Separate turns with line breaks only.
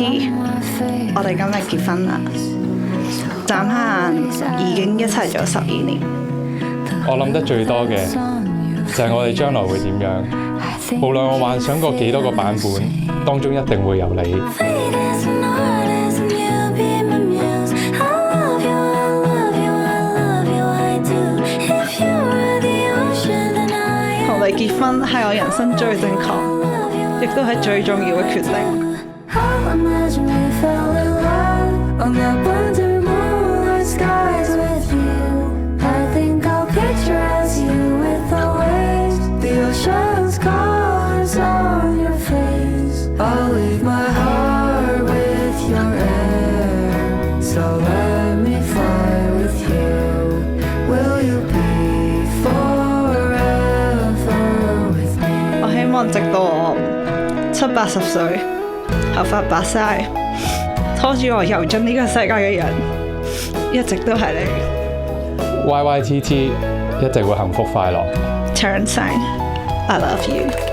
YYT，我哋今日結婚啦，眨下眼已經一齊咗12年。
我諗得最多嘅就係我哋將來會點樣，無論我幻想過幾多個版本，當中一定會有你。
同你結婚係我人生最正確，亦都係最重要嘅決定。我希望直到我70-80歲，頭髮白晒，拖住我游進呢個世界嘅人，一直都係你。
YYTT 一直會幸福快樂。
Turn sign, I love you.